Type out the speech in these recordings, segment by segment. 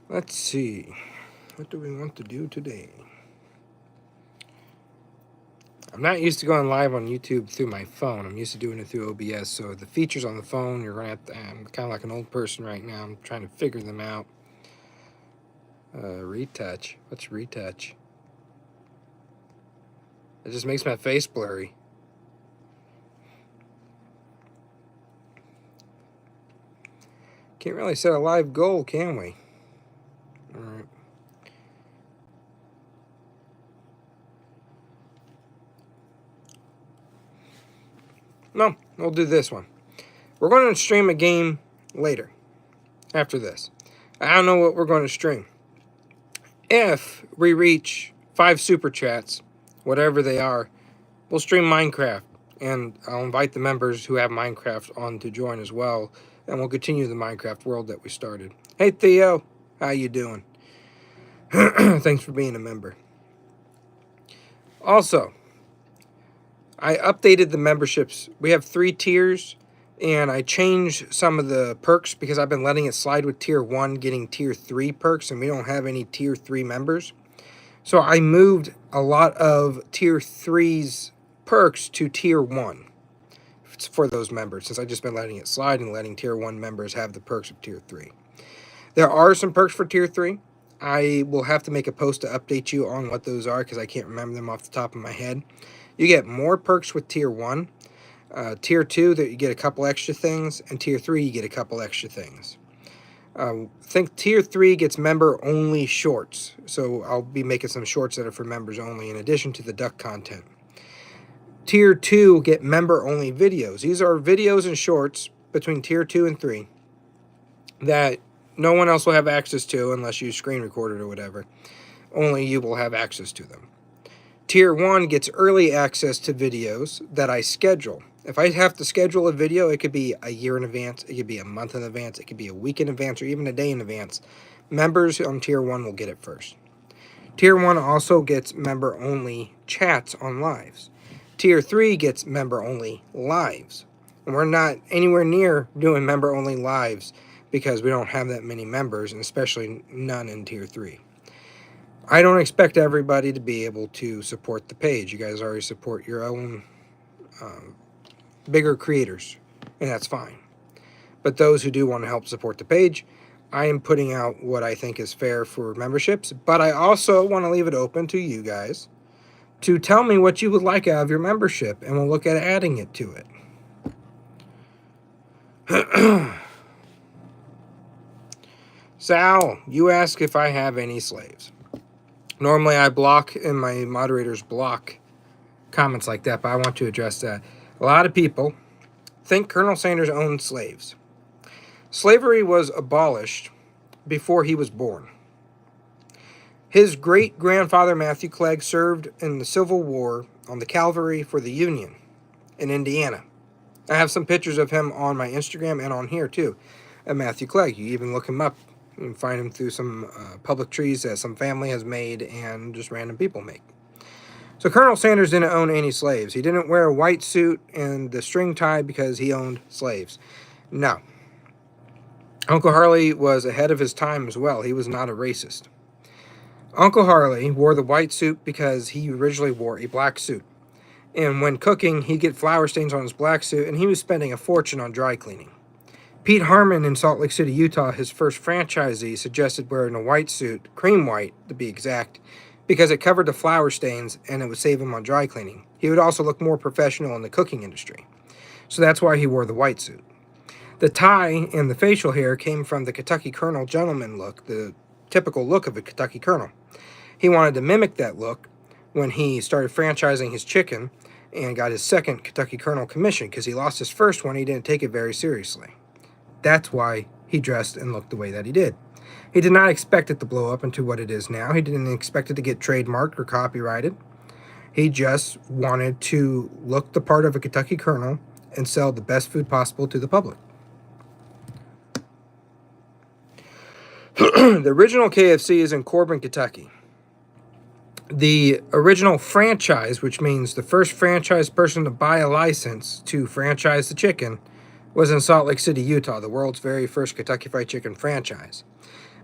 Let's see. What do we want to do today? I'm not used to going live on YouTube through my phone. I'm used to doing it through OBS. So the features on the phone, you're going to have to, I'm kind of like an old person right now. I'm trying to figure them out. Retouch. What's retouch? It just makes my face blurry. Can't really set a live goal, can we? All right. No, we'll do this one. We're going to stream a game later, after this. I don't know what we're going to stream. If we reach 5 super chats, whatever they are, we'll stream Minecraft. And I'll invite the members who have Minecraft on to join as well. And we'll continue the Minecraft world that we started. Hey, Theo. How you doing? Thanks for being a member. Also, I updated the memberships. We have 3 tiers, and I changed some of the perks because I've been letting it slide with tier 1 getting tier 3 perks, and we don't have any tier 3 members. So I moved a lot of tier 3's perks to tier 1 for those members, since I've just been letting it slide and letting tier 1 members have the perks of tier 3. There are some perks for tier 3. I will have to make a post to update you on what those are because I can't remember them off the top of my head. You get more perks with tier 1. Tier 2, that you get a couple extra things, and tier 3, you get a couple extra things. I think tier 3 gets member-only shorts, so I'll be making some shorts that are for members only in addition to the duck content. Tier 2 get member-only videos. These are videos and shorts between tier 2 and 3 that no one else will have access to unless you screen record it or whatever. Only you will have access to them. Tier 1 gets early access to videos that I schedule. If I have to schedule a video, it could be a year in advance, it could be a month in advance, it could be a week in advance, or even a day in advance. Members on Tier 1 will get it first. Tier 1 also gets member-only chats on lives. Tier 3 gets member-only lives. And we're not anywhere near doing member-only lives because we don't have that many members, and especially none in Tier 3. I don't expect everybody to be able to support the page. You guys already support your own bigger creators, and that's fine. But those who do want to help support the page, I am putting out what I think is fair for memberships, but I also want to leave it open to you guys to tell me what you would like out of your membership, and we'll look at adding it to it. Sal, you ask if I have any slaves. Normally I block, and my moderators block comments like that, but I want to address that. A lot of people think Colonel Sanders owned slaves. Slavery was abolished before he was born. His great-grandfather, Matthew Clegg, served in the Civil War on the cavalry for the Union in Indiana. I have some pictures of him on my Instagram and on here, too, of Matthew Clegg. You even look him up. You can find him through some public trees that some family has made and just random people make. So Colonel Sanders didn't own any slaves. He didn't wear a white suit and the string tie because he owned slaves. No. Uncle Harley was ahead of his time as well. He was not a racist. Uncle Harley wore the white suit because he originally wore a black suit. And when cooking, he'd get flour stains on his black suit, and he was spending a fortune on dry cleaning. Pete Harmon in Salt Lake City, Utah, his first franchisee, suggested wearing a white suit, cream white to be exact, because it covered the flour stains and it would save him on dry cleaning. He would also look more professional in the cooking industry. So that's why he wore the white suit. The tie and the facial hair came from the Kentucky Colonel gentleman look, the typical look of a Kentucky Colonel. He wanted to mimic that look when he started franchising his chicken and got his second Kentucky Colonel commission because he lost his first one. He didn't take it very seriously. That's why he dressed and looked the way that he did. He did not expect it to blow up into what it is now. He didn't expect it to get trademarked or copyrighted. He just wanted to look the part of a Kentucky Colonel and sell the best food possible to the public. The original KFC is in Corbin, Kentucky. The original franchise, which means the first franchise person to buy a license to franchise the chicken, was in Salt Lake City, Utah, the world's very first Kentucky Fried Chicken franchise.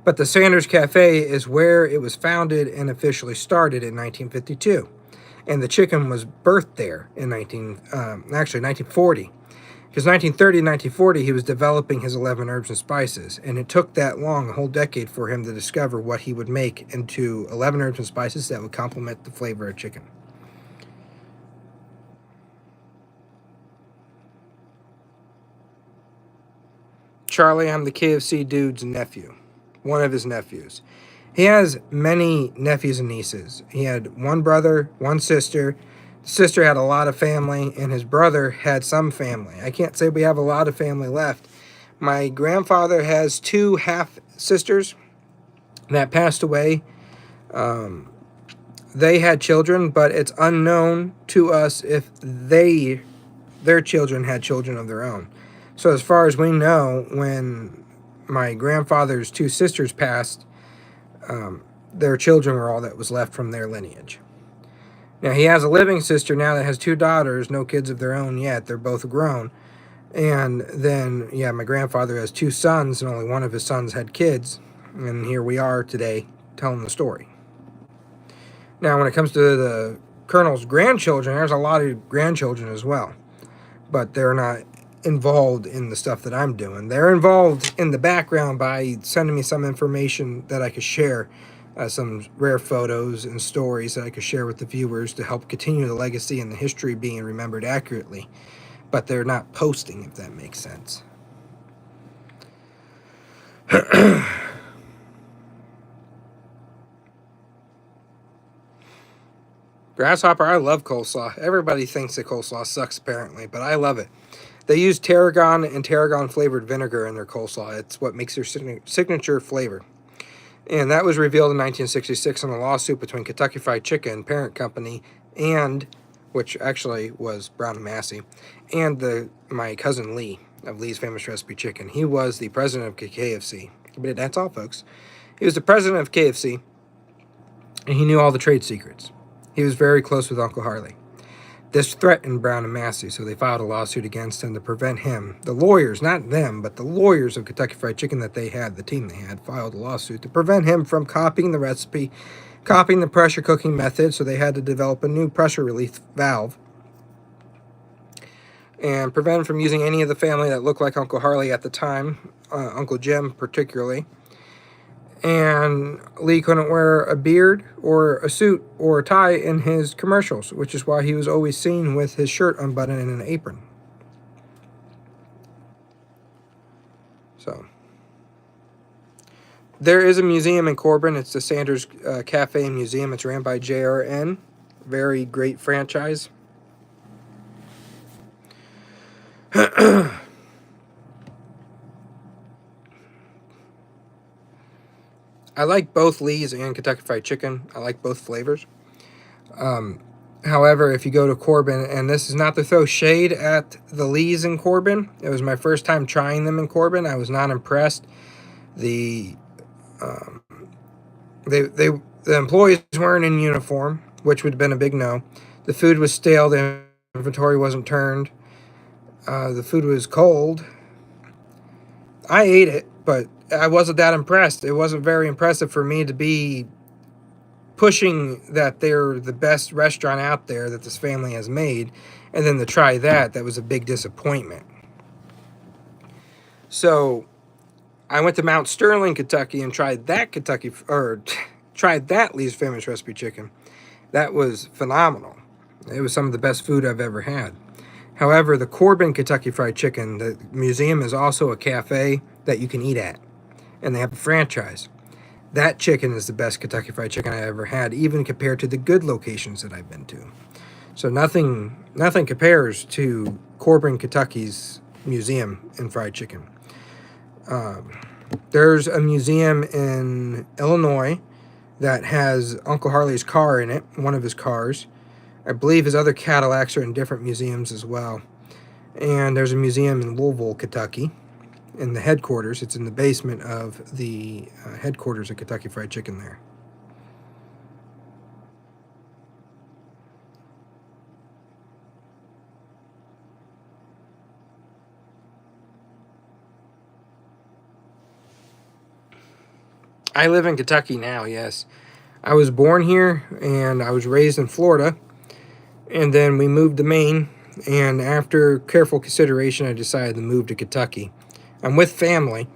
But the Sanders Cafe is where it was founded and officially started in 1952. And the chicken was birthed there in 1940. Because 1930 and 1940, he was developing his 11 herbs and spices. And it took that long, a whole decade, for him to discover what he would make into 11 herbs and spices that would complement the flavor of chicken. Charlie, I'm the KFC dude's nephew. One of his nephews. He has many nephews and nieces. He had one brother, one sister. The sister had a lot of family, and his brother had some family. I can't say we have a lot of family left. My grandfather has two half sisters that passed away. They had children, but it's unknown to us if their children had children of their own. So as far as we know, when my grandfather's two sisters passed, their children were all that was left from their lineage. Now, he has a living sister now that has two daughters, no kids of their own yet. They're both grown. And then, yeah, my grandfather has two sons, and only one of his sons had kids. And here we are today telling the story. Now, when it comes to the Colonel's grandchildren, there's a lot of grandchildren as well. But they're not involved in the stuff that I'm doing. They're involved in the background by sending me some information that I could share, some rare photos and stories that I could share with the viewers to help continue the legacy and the history being remembered accurately. But they're not posting, if that makes sense. Grasshopper, I love coleslaw. Everybody thinks that coleslaw sucks, apparently, but I love it. They use tarragon and tarragon flavored vinegar in their coleslaw. It's what makes their signature flavor. And that was revealed in 1966 in a lawsuit between Kentucky Fried Chicken, parent company, and, which actually was Brown and Massey, and my cousin Lee of Lee's Famous Recipe Chicken. He was the president of KFC. But that's all, folks. He was the president of KFC, and he knew all the trade secrets. He was very close with Uncle Harley. This threatened Brown and Massey, so they filed a lawsuit against him to prevent him. The lawyers, not them, but the lawyers of Kentucky Fried Chicken that they had, the team they had, filed a lawsuit to prevent him from copying the recipe, copying the pressure cooking method, so they had to develop a new pressure relief valve, and prevent him from using any of the family that looked like Uncle Harley at the time, Uncle Jim particularly. And Lee couldn't wear a beard or a suit or a tie in his commercials, which is why he was always seen with his shirt unbuttoned and an apron. So, there is a museum in Corbin. It's the Sanders Cafe and Museum. It's ran by JRN. Very great franchise. I like both Lee's and Kentucky Fried Chicken. I like both flavors. However, if you go to Corbin, and this is not to throw shade at the Lee's in Corbin, it was my first time trying them in Corbin. I was not impressed. The employees weren't in uniform, which would have been a big no. The food was stale. The inventory wasn't turned. The food was cold. I ate it, but I wasn't that impressed. It wasn't very impressive for me to be pushing that they're the best restaurant out there that this family has made, and then to try that was a big disappointment. So I went to Mount Sterling, Kentucky, and tried that Lee's Famous Recipe Chicken. That was phenomenal. It was some of the best food I've ever had. However, the Corbin Kentucky Fried Chicken, the museum is also a cafe that you can eat at, and they have a franchise. That chicken is the best Kentucky Fried Chicken I ever had, even compared to the good locations that I've been to. So nothing compares to Corbin, Kentucky's museum in fried chicken. There's a museum in Illinois that has Uncle Harley's car in it, one of his cars. I believe his other Cadillacs are in different museums as well. And there's a museum in Louisville, Kentucky, in the headquarters. It's in the basement of the headquarters of Kentucky Fried Chicken there. I live in Kentucky now, yes. I was born here and I was raised in Florida, and then we moved to Maine, and after careful consideration I decided to move to Kentucky. I'm with family.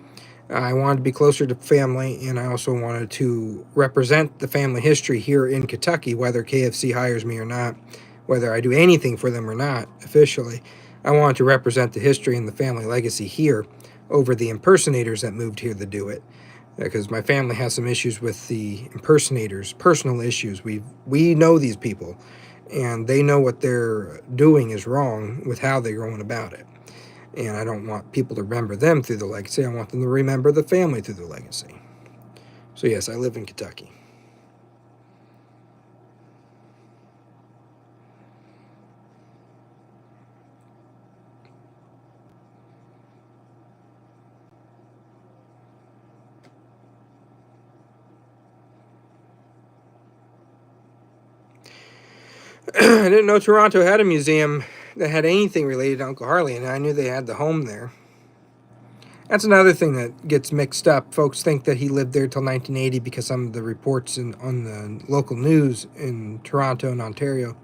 I wanted to be closer to family, and I also wanted to represent the family history here in Kentucky, whether KFC hires me or not, whether I do anything for them or not officially. I wanted to represent the history and the family legacy here over the impersonators that moved here to do it, because my family has some issues with the impersonators, personal issues. We know these people, and they know what they're doing is wrong with how they're going about it. And I don't want people to remember them through the legacy. I want them to remember the family through the legacy. So yes, I live in Kentucky. I didn't know Toronto had a museum that had anything related to Uncle Harley, and I knew they had the home there. That's another thing that gets mixed up. Folks think that he lived there till 1980 because some of the reports on the local news in Toronto and Ontario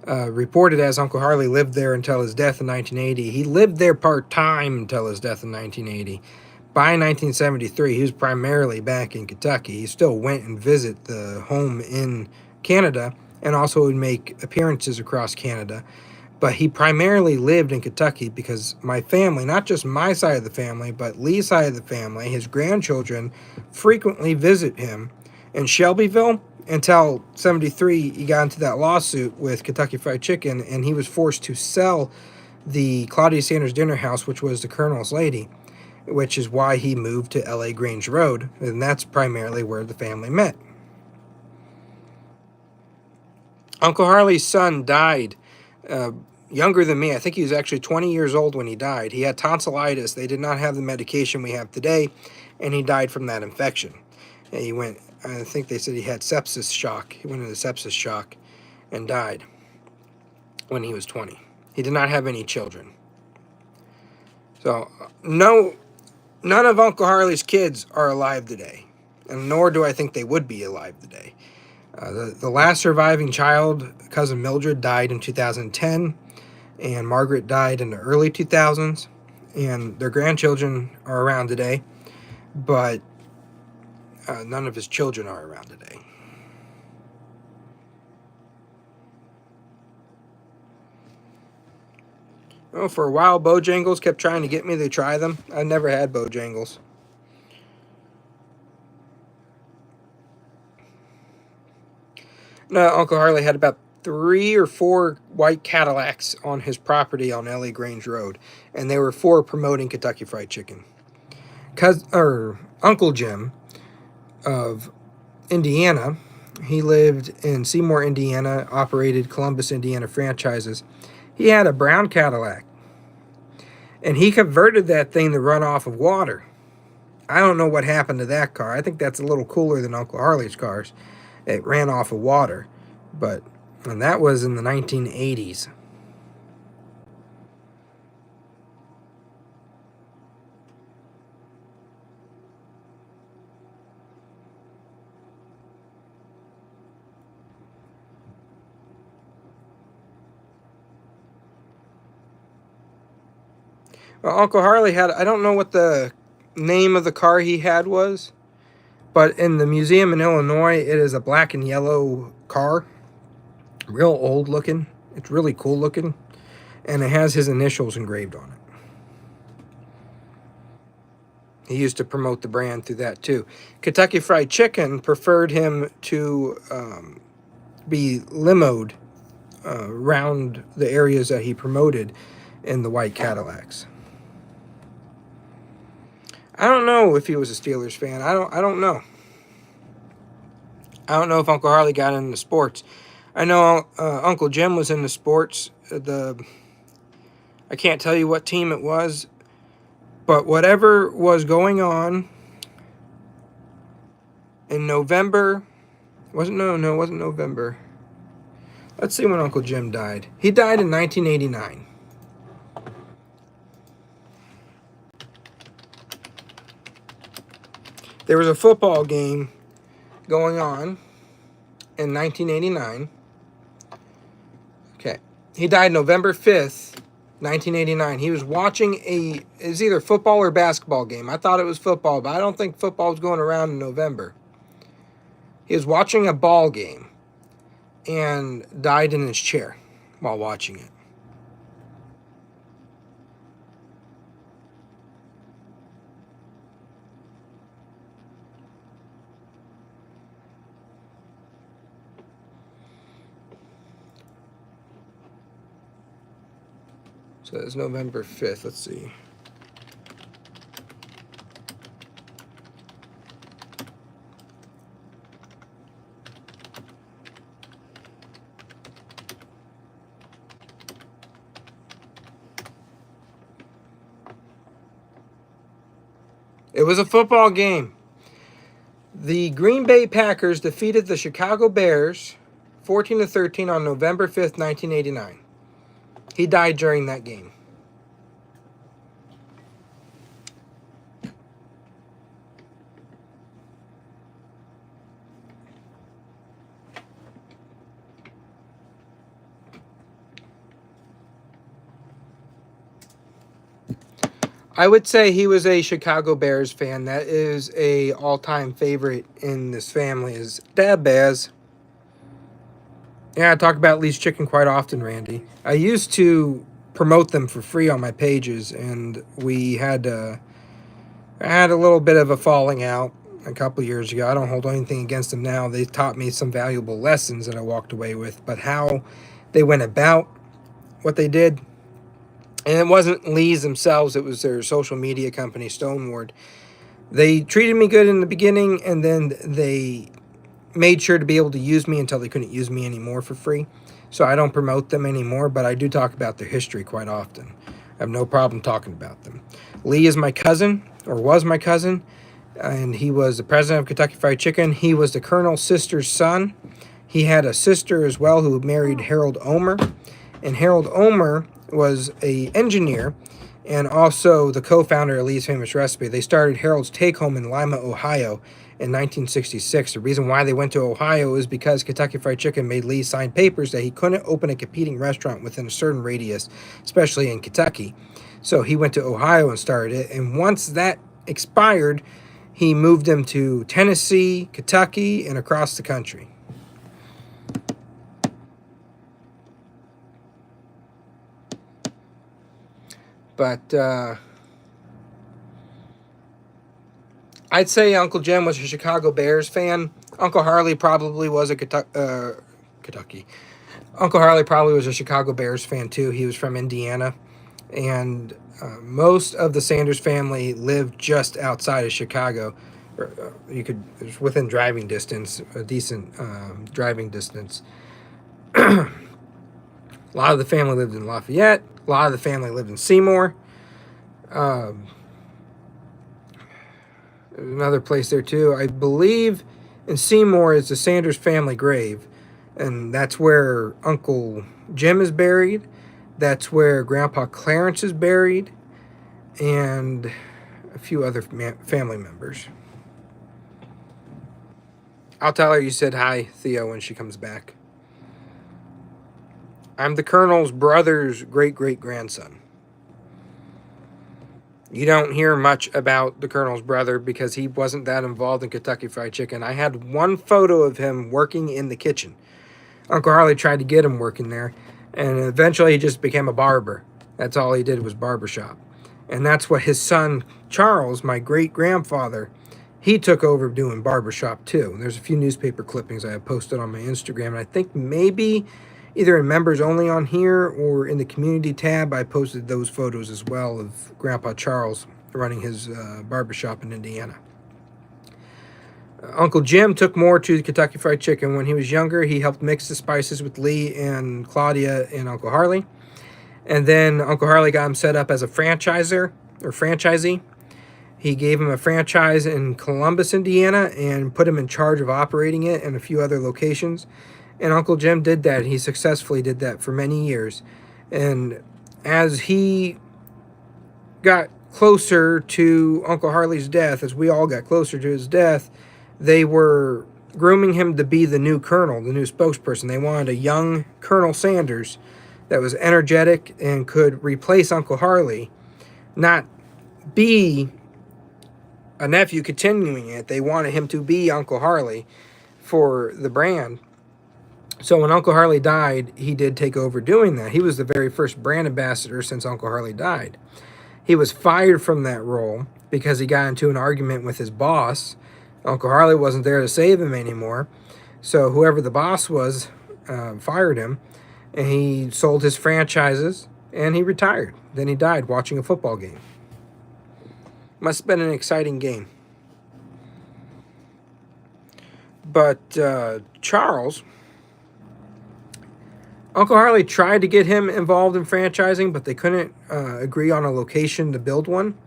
reported as Uncle Harley lived there until his death in 1980. He lived there part-time until his death in 1980. By 1973, he was primarily back in Kentucky. He still went and visit the home in Canada and also would make appearances across Canada. But he primarily lived in Kentucky because my family, not just my side of the family, but Lee's side of the family, his grandchildren, frequently visit him in Shelbyville until 73. He got into that lawsuit with Kentucky Fried Chicken, and he was forced to sell the Claudia Sanders Dinner House, which was the Colonel's Lady, which is why he moved to LA Grange Road, and that's primarily where the family met. Uncle Harley's son died younger than me. I think he was actually 20 years old when he died. He had tonsillitis. They did not have the medication we have today, and he died from that infection. And he went, I think they said he had sepsis shock. He went into sepsis shock and died when he was 20. He did not have any children. So, no, none of Uncle Harley's kids are alive today, and nor do I think they would be alive today. The last surviving child, cousin Mildred, died in 2010, and Margaret died in the early 2000s, and their grandchildren are around today, but none of his children are around today. Oh, for a while, Bojangles kept trying to get me to try them. I never had Bojangles. No, Uncle Harley had about 3 or 4 white Cadillacs on his property on LA Grange Road, and they were for promoting Kentucky Fried Chicken. Uncle Jim of Indiana, he lived in Seymour, Indiana, operated Columbus, Indiana franchises. He had a brown Cadillac, and he converted that thing to run off of water. I don't know what happened to that car. I think that's a little cooler than Uncle Harley's cars. It ran off of water, and that was in the 1980s. Well, Uncle Harley had, I don't know what the name of the car he had was, but in the museum in Illinois, it is a black and yellow car. Real old looking. It's really cool looking. And it has his initials engraved on it. He used to promote the brand through that too. Kentucky Fried Chicken preferred him to be limoed around the areas that he promoted in the white Cadillacs. I don't know if he was a Steelers fan. I don't know. I don't know if Uncle Harley got into sports. I know Uncle Jim was into sports. I can't tell you what team it was, but whatever was going on in November, it wasn't November. Let's see when Uncle Jim died. He died in 1989. There was a football game going on in 1989. Okay. He died November 5th, 1989. He was watching it's either football or basketball game. I thought it was football, but I don't think football was going around in November. He was watching a ball game and died in his chair while watching it. So it's November 5th. Let's see. It was a football game. The Green Bay Packers defeated the Chicago Bears 14-13 on November 5th, 1989. He died during that game. I would say he was a Chicago Bears fan. That is a all-time favorite in this family is Dad Baz. Yeah, I talk about Lee's Chicken quite often, Randy. I used to promote them for free on my pages, and I had a little bit of a falling out a couple years ago. I don't hold anything against them now. They taught me some valuable lessons that I walked away with, but how they went about what they did, and it wasn't Lee's themselves, it was their social media company, Stoneward. They treated me good in the beginning, and then they made sure to be able to use me until they couldn't use me anymore for free. So I don't promote them anymore, but I do talk about their history quite often. I have no problem talking about them. Lee is my cousin, or was my cousin, and he was the president of Kentucky Fried Chicken. He was the Colonel's sister's son. He had a sister as well who married Harold Omer, and Harold Omer was an engineer and also the co-founder of Lee's Famous Recipe. They started Harold's Take Home in Lima, Ohio in 1966. The reason why they went to Ohio is because Kentucky Fried Chicken made Lee sign papers that he couldn't open a competing restaurant within a certain radius, especially in Kentucky. So he went to Ohio and started it, and once that expired, he moved them to Tennessee, Kentucky, and across the country. But I'd say Uncle Jim was a Chicago Bears fan. Uncle Harley probably was a Kentucky. Uncle Harley probably was a Chicago Bears fan too. He was from Indiana, and most of the Sanders family lived just outside of Chicago. It was within driving distance, a decent driving distance. A lot of the family lived in Lafayette. A lot of the family lived in Seymour. Another place there too. I believe in Seymour is the Sanders family grave, and that's where Uncle Jim is buried. That's where Grandpa Clarence is buried, and a few other family members. I'll tell her you said hi, Theo, when she comes back. I'm the Colonel's brother's great-great-grandson. You don't hear much about the Colonel's brother because he wasn't that involved in Kentucky Fried Chicken. I had one photo of him working in the kitchen. Uncle Harley tried to get him working there, and eventually he just became a barber. That's all he did was barbershop. And that's what his son, Charles, my great-grandfather, he took over doing barbershop too. There's a few newspaper clippings I have posted on my Instagram, and I think maybe either in members only on here or in the community tab, I posted those photos as well of Grandpa Charles running his barbershop in Indiana. Uncle Jim took more to Kentucky Fried Chicken. When he was younger, he helped mix the spices with Lee and Claudia and Uncle Harley. And then Uncle Harley got him set up as a franchisor or franchisee. He gave him a franchise in Columbus, Indiana, and put him in charge of operating it in a few other locations. And Uncle Jim did that. He successfully did that for many years. And as he got closer to Uncle Harley's death, as we all got closer to his death, they were grooming him to be the new colonel, the new spokesperson. They wanted a young Colonel Sanders that was energetic and could replace Uncle Harley, not be a nephew continuing it. They wanted him to be Uncle Harley for the brand. So when Uncle Harley died, he did take over doing that. He was the very first brand ambassador since Uncle Harley died. He was fired from that role because he got into an argument with his boss. Uncle Harley wasn't there to save him anymore. So whoever the boss was fired him, and he sold his franchises, and he retired. Then he died watching a football game. Must have been an exciting game. But Charles, Uncle Harley tried to get him involved in franchising, but they couldn't agree on a location to build one.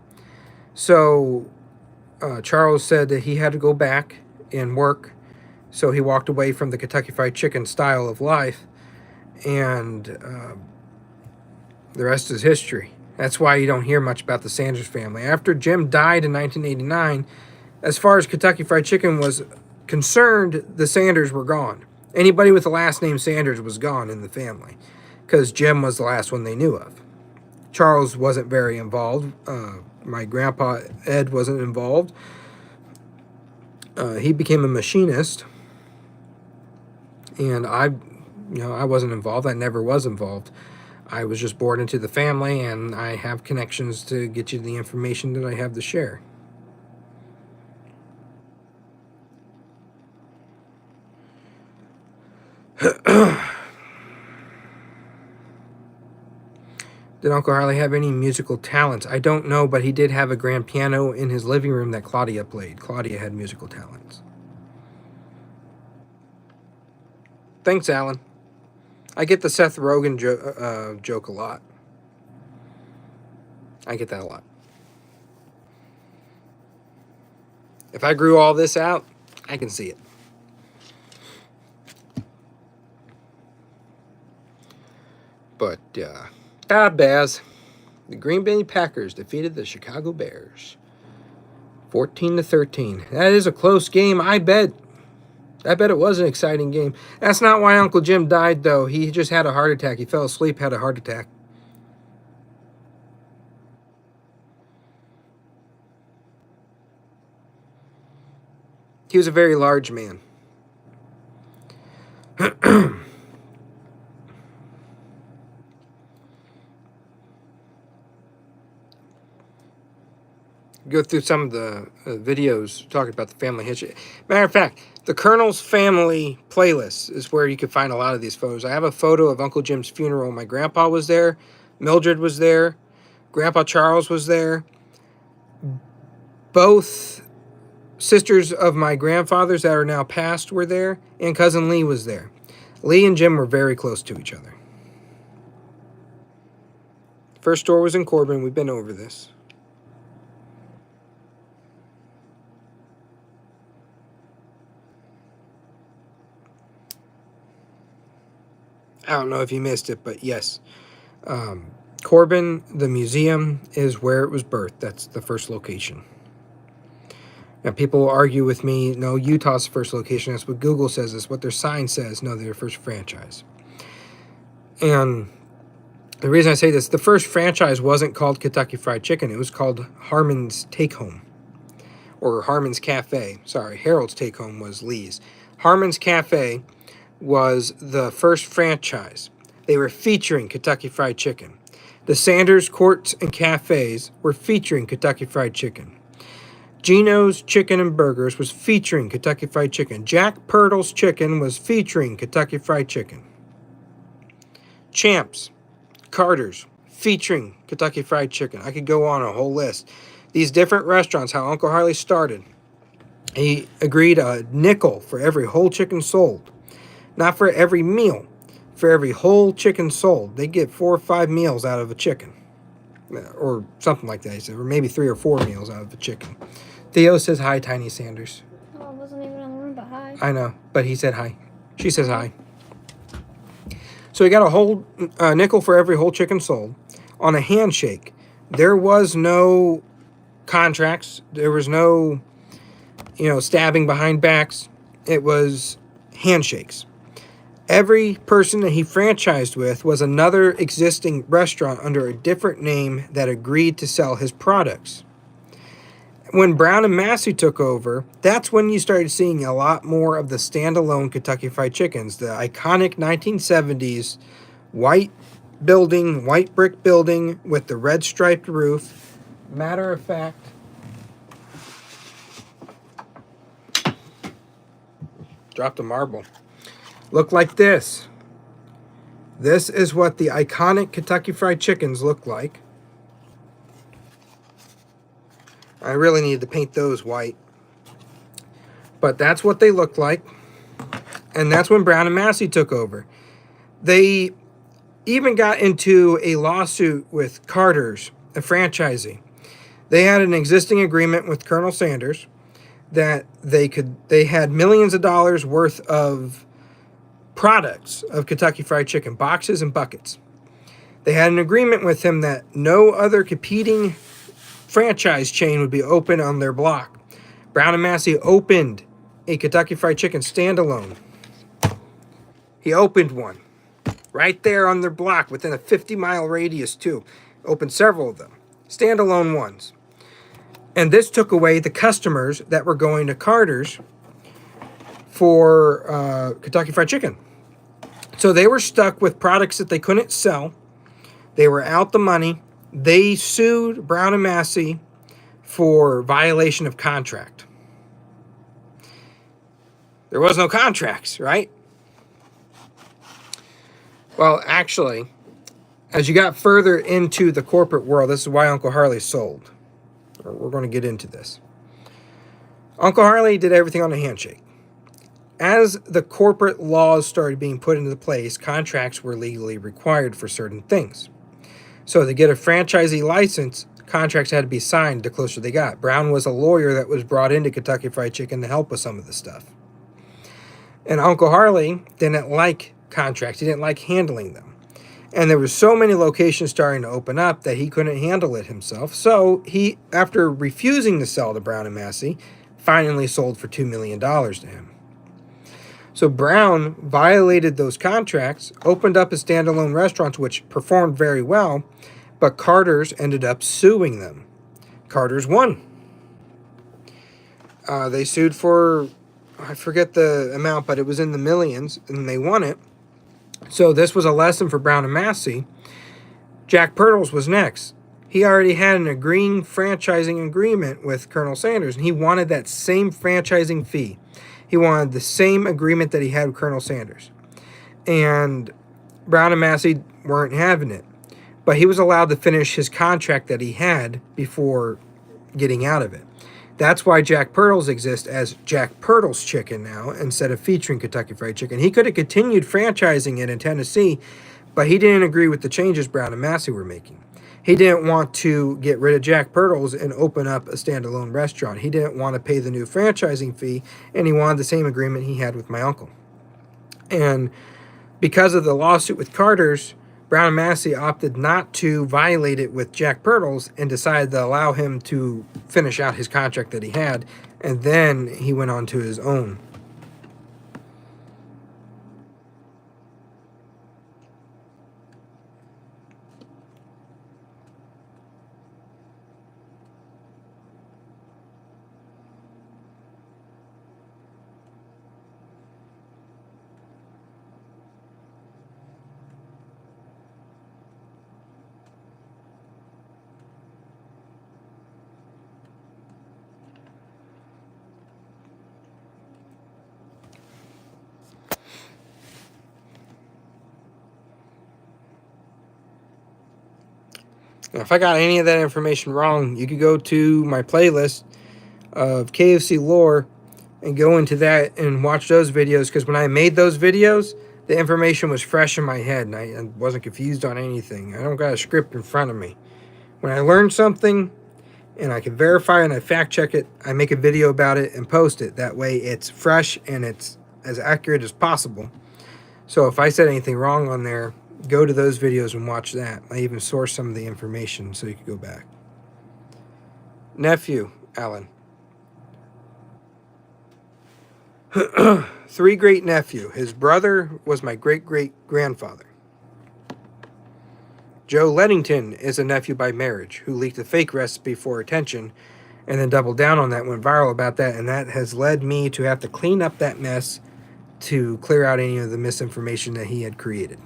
So Charles said that he had to go back and work. So he walked away from the Kentucky Fried Chicken style of life. And the rest is history. That's why you don't hear much about the Sanders family. After Jim died in 1989, as far as Kentucky Fried Chicken was concerned, the Sanders were gone. Anybody with the last name Sanders was gone in the family because Jim was the last one they knew of. Charles wasn't very involved. My grandpa Ed wasn't involved. He became a machinist, and I wasn't involved. I never was involved. I was just born into the family, and I have connections to get you the information that I have to share. Did Uncle Harley have any musical talents? I don't know, but he did have a grand piano in his living room that Claudia played. Claudia had musical talents. Thanks, Alan. I get the Seth Rogen joke a lot. I get that a lot. If I grew all this out, I can see it. But, Baz, the Green Bay Packers defeated the Chicago Bears 14-13. That is a close game. I bet it was an exciting game. That's not why Uncle Jim died, though. He just had a heart attack. He fell asleep, had a heart attack. He was a very large man. Go through some of the videos talking about the family history. Matter of fact, the Colonel's family playlist is where you can find a lot of these photos. I have a photo of Uncle Jim's funeral. My grandpa was there. Mildred was there. Grandpa Charles was there. Both sisters of my grandfathers that are now passed were there. And Cousin Lee was there. Lee and Jim were very close to each other. First store was in Corbin. We've been over this. I don't know if you missed it, but yes. Corbin, the museum, is where it was birthed. That's the first location. Now, people will argue with me, no, Utah's the first location. That's what Google says. That's what their sign says. No, they're the first franchise. And the reason I say this, the first franchise wasn't called Kentucky Fried Chicken. It was called Harmon's Take Home. Or Harmon's Cafe. Sorry, Harold's Take Home was Lee's. Harmon's Cafe was the first franchise. They were featuring Kentucky Fried Chicken. The Sanders Courts and Cafes were featuring Kentucky Fried Chicken. Geno's Chicken and Burgers was featuring Kentucky Fried Chicken. Jack Pirtle's Chicken was featuring Kentucky Fried Chicken. Champs, Carter's, featuring Kentucky Fried Chicken. I could go on a whole list. These different restaurants, how Uncle Harley started. He agreed a nickel for every whole chicken sold. Not for every meal, for every whole chicken sold. They get 4 or 5 meals out of a chicken. Or something like that, he said. Or maybe 3 or 4 meals out of a chicken. Theo says hi, Tiny Sanders. Oh, I wasn't even in the room, but hi. I know, but he said hi. She says hi. So he got a whole nickel for every whole chicken sold on a handshake there was no contracts. There was no, stabbing behind backs. It was handshakes. Every person that he franchised with was another existing restaurant under a different name that agreed to sell his products. When Brown and Massey took over, that's when you started seeing a lot more of the standalone Kentucky Fried Chickens, the iconic 1970s white building, white brick building with the red striped roof. Matter of fact, dropped a marble. Look like this. This is what the iconic Kentucky Fried Chickens look like. I really needed to paint those white. But that's what they look like. And that's when Brown and Massey took over. They even got into a lawsuit with Carter's, a franchisee. They had an existing agreement with Colonel Sanders that they had millions of dollars worth of products of Kentucky Fried Chicken, boxes and buckets. They had an agreement with him that no other competing franchise chain would be open on their block. Brown and Massey opened a Kentucky Fried Chicken standalone. He opened one right there on their block within a 50-mile radius too. Opened several of them, standalone ones. And this took away the customers that were going to Carter's for Kentucky Fried Chicken. So they were stuck with products that they couldn't sell. They were out the money. They sued Brown and Massey for violation of contract. There was no contracts, right? Well, actually, as you got further into the corporate world, this is why Uncle Harley sold. We're going to get into this. Uncle Harley did everything on a handshake. As the corporate laws started being put into place, contracts were legally required for certain things. So to get a franchisee license, contracts had to be signed the closer they got. Brown was a lawyer that was brought into Kentucky Fried Chicken to help with some of the stuff. And Uncle Harley didn't like contracts. He didn't like handling them. And there were so many locations starting to open up that he couldn't handle it himself. So he, after refusing to sell to Brown and Massey, finally sold for $2 million to him. So Brown violated those contracts, opened up his standalone restaurants, which performed very well, but Carter's ended up suing them. Carter's won. They sued for, I forget the amount, but it was in the millions, and they won it. So this was a lesson for Brown and Massey. Jack Pirtles was next. He already had an agreeing franchising agreement with Colonel Sanders, and he wanted that same franchising fee. He wanted the same agreement that he had with Colonel Sanders. And Brown and Massey weren't having it. But he was allowed to finish his contract that he had before getting out of it. That's why Jack Pirtles exists as Jack Pirtles Chicken now, instead of featuring Kentucky Fried Chicken. He could have continued franchising it in Tennessee, but he didn't agree with the changes Brown and Massey were making. He didn't want to get rid of Jack Pirtles and open up a standalone restaurant. He didn't want to pay the new franchising fee, and he wanted the same agreement he had with my uncle. And because of the lawsuit with Carter's, Brown and Massey opted not to violate it with Jack Pirtles and decided to allow him to finish out his contract that he had, and then he went on to his own. Now, if I got any of that information wrong, you could go to my playlist of KFC lore and go into that and watch those videos, because when I made those videos, the information was fresh in my head and I wasn't confused on anything. I don't got a script in front of me. When I learn something and I can verify and I fact check it, I make a video about it and post it. That way it's fresh and it's as accurate as possible. So if I said anything wrong on there, Go to those videos and watch that. I even sourced some of the information so you could go back. Nephew, Alan. 3 great nephew. His brother was my great-great-grandfather. Joe Lettington is a nephew by marriage who leaked a fake recipe for attention and then doubled down on that, went viral about that, and that has led me to have to clean up that mess to clear out any of the misinformation that he had created.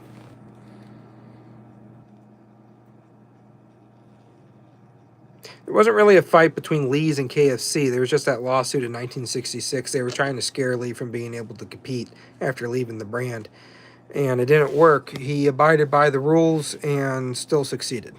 There wasn't really a fight between Lee's and KFC. There was just that lawsuit in 1966. They were trying to scare Lee from being able to compete after leaving the brand. And it didn't work. He abided by the rules and still succeeded.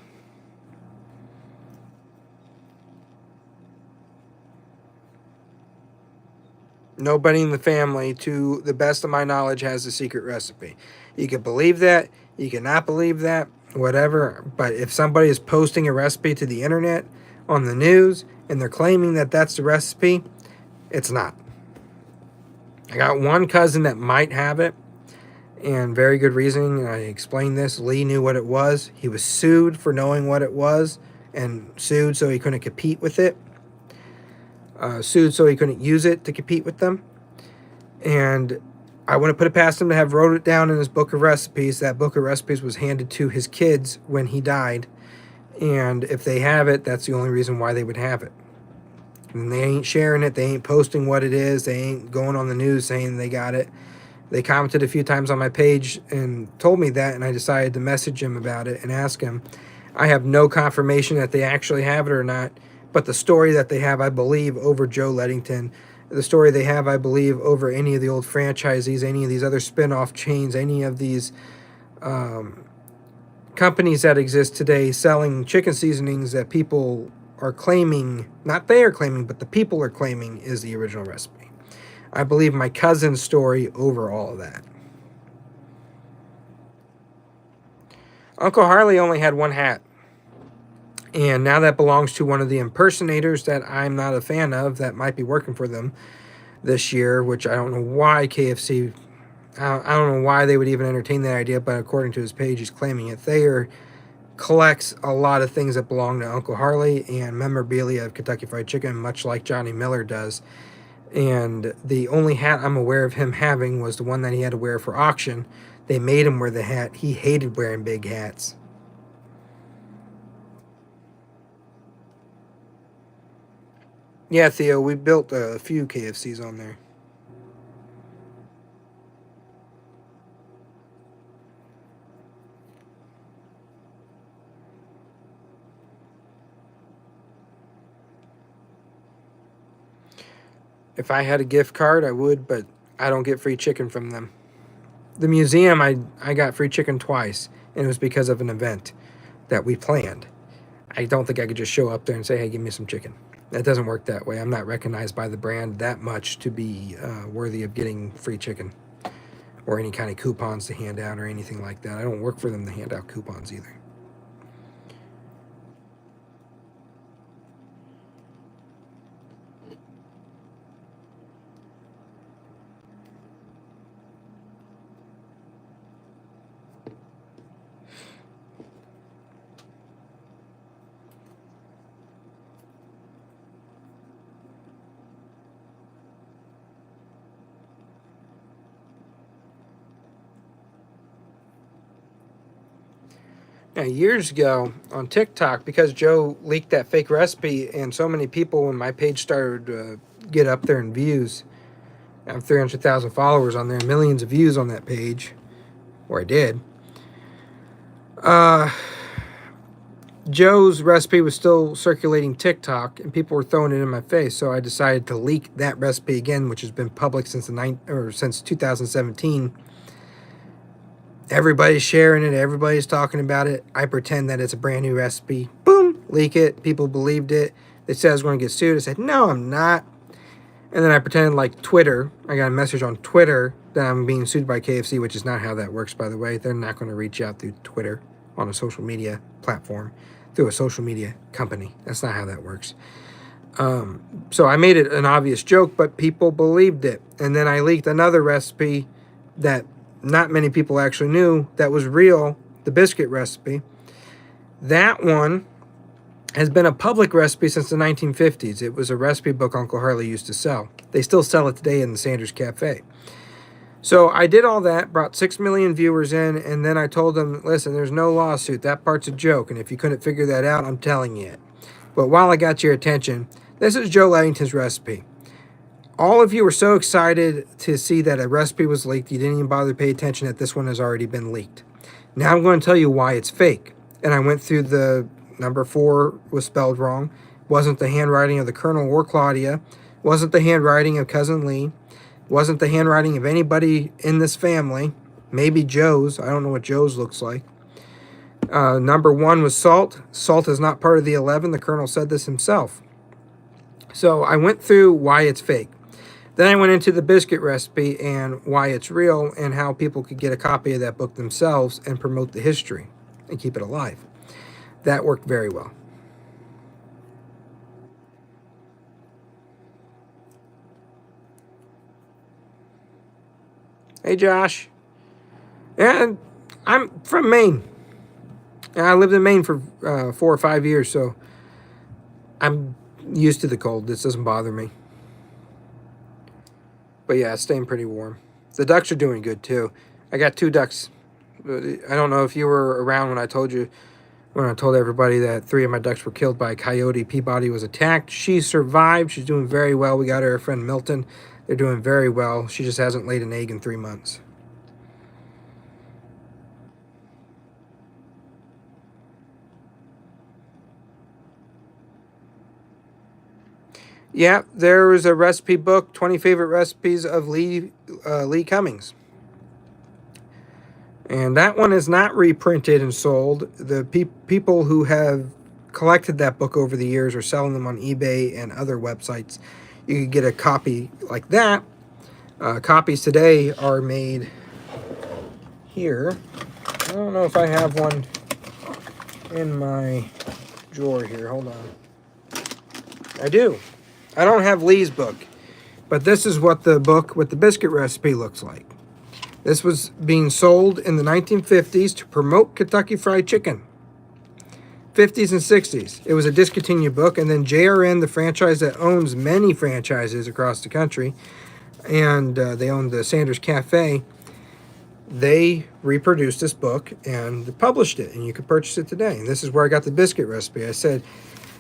Nobody in the family, to the best of my knowledge, has a secret recipe. You can believe that. You cannot believe that. Whatever. But if somebody is posting a recipe to the internet, on the news, and they're claiming that that's the recipe, it's not. I got one cousin that might have it, and very good reason. I explained this. Lee knew what it was. He was sued for knowing what it was, and sued so he couldn't compete with it. Sued so he couldn't use it to compete with them. And I wouldn't put it past him to have wrote it down in his book of recipes. That book of recipes was handed to his kids when he died. And if they have it, that's the only reason why they would have it. And they ain't sharing it. They ain't posting what it is. They ain't going on the news saying they got it. They commented a few times on my page and told me that, and I decided to message him about it and ask him. I have no confirmation that they actually have it or not, but the story that they have, I believe, over Joe Lettington, the story they have, I believe, over any of the old franchisees, any of these other spin-off chains, any of these companies that exist today selling chicken seasonings that people are claiming, not they are claiming, but the people are claiming is the original recipe. I believe my cousin's story over all of that. Uncle Harley only had one hat. And now that belongs to one of the impersonators that I'm not a fan of that might be working for them this year, which I don't know why KFC... I don't know why they would even entertain that idea, but according to his page, he's claiming it. Thayer collects a lot of things that belong to Uncle Harley and memorabilia of Kentucky Fried Chicken, much like Johnny Miller does. And the only hat I'm aware of him having was the one that he had to wear for auction. They made him wear the hat. He hated wearing big hats. Yeah, Theo, we built a few KFCs on there. If I had a gift card, I would, but I don't get free chicken from them. The museum, I got free chicken twice, and it was because of an event that we planned. I don't think I could just show up there and say, hey, give me some chicken. That doesn't work that way. I'm not recognized by the brand that much to be worthy of getting free chicken or any kind of coupons to hand out or anything like that. I don't work for them to hand out coupons either. Now, years ago on TikTok, because Joe leaked that fake recipe, and so many people, when my page started to get up there in views, I have 300,000 followers on there, millions of views on that page, or I did. Joe's recipe was still circulating TikTok, and people were throwing it in my face, so I decided to leak that recipe again, which has been public since since 2017. Everybody's sharing it. Everybody's talking about it. I pretend that it's a brand new recipe. Boom, leak it. People believed it. They said I was going to get sued. I said, no, I'm not. And then I pretended like Twitter. I got a message on Twitter that I'm being sued by KFC, which is not how that works, by the way. They're not going to reach out through Twitter on a social media platform, through a social media company. That's not how that works. So I made it an obvious joke, but people believed it. And then I leaked another recipe that not many people actually knew that was real, the biscuit recipe. That one has been a public recipe since the 1950s. It was a recipe book Uncle Harley used to sell. They still sell it today in the Sanders Cafe. So I did all that, brought 6 million viewers in, and then I told them, listen, there's no lawsuit. That part's a joke, and if you couldn't figure that out, I'm telling you it. But while I got your attention, this is Joe Ledington's recipe. All of you were so excited to see that a recipe was leaked, you didn't even bother to pay attention that this one has already been leaked. Now I'm going to tell you why it's fake. And I went through the number 4 was spelled wrong. Wasn't the handwriting of the Colonel or Claudia. Wasn't the handwriting of Cousin Lee. Wasn't the handwriting of anybody in this family. Maybe Joe's. I don't know what Joe's looks like. Number 1 was salt. Salt is not part of the 11. The Colonel said this himself. So I went through why it's fake. Then I went into the biscuit recipe and why it's real and how people could get a copy of that book themselves and promote the history and keep it alive. That worked very well. Hey, Josh. And I'm from Maine. And I lived in Maine for 4 or 5 years, so I'm used to the cold. This doesn't bother me. But yeah, it's staying pretty warm. The ducks are doing good, too. I got 2 ducks. I don't know if you were around when I told everybody that 3 of my ducks were killed by a coyote. Peabody was attacked. She survived. She's doing very well. We got her friend Milton. They're doing very well. She just hasn't laid an egg in 3 months. Yeah, there was a recipe book, 20 Favorite Recipes of Lee Cummings. And that one is not reprinted and sold. The people who have collected that book over the years are selling them on eBay and other websites. You can get a copy like that. Copies today are made here. I don't know if I have one in my drawer here. Hold on. I do. I don't have Lee's book, but this is what the book with the biscuit recipe looks like. This was being sold in the 1950s to promote Kentucky Fried Chicken. 50s and 60s. It was a discontinued book, and then JRN, the franchise that owns many franchises across the country, and they own the Sanders Cafe, they reproduced this book and published it, and you can purchase it today. And this is where I got the biscuit recipe. I said,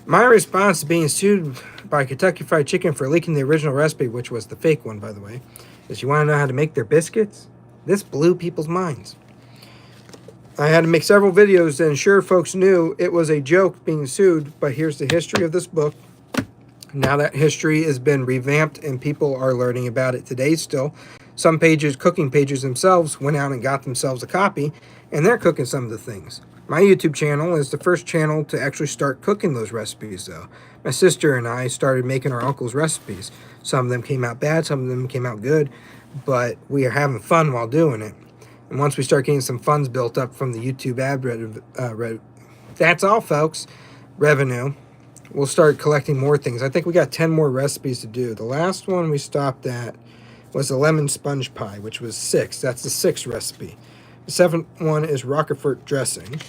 my response to being sued by Kentucky Fried Chicken for leaking the original recipe, which was the fake one, by the way, is you want to know how to make their biscuits? This blew people's minds. I had to make several videos to ensure folks knew it was a joke being sued, but here's the history of this book. Now that history has been revamped and people are learning about it today still. Some pages, cooking pages themselves, went out and got themselves a copy, and they're cooking some of the things. My YouTube channel is the first channel to actually start cooking those recipes, though. My sister and I started making our uncle's recipes. Some of them came out bad, some of them came out good, but we are having fun while doing it. And once we start getting some funds built up from the YouTube ad that's all, folks, revenue, we'll start collecting more things. I think we got 10 more recipes to do. The last one we stopped at was the lemon sponge pie, which was 6. That's the 6th recipe. The 7th one is Roquefort dressing.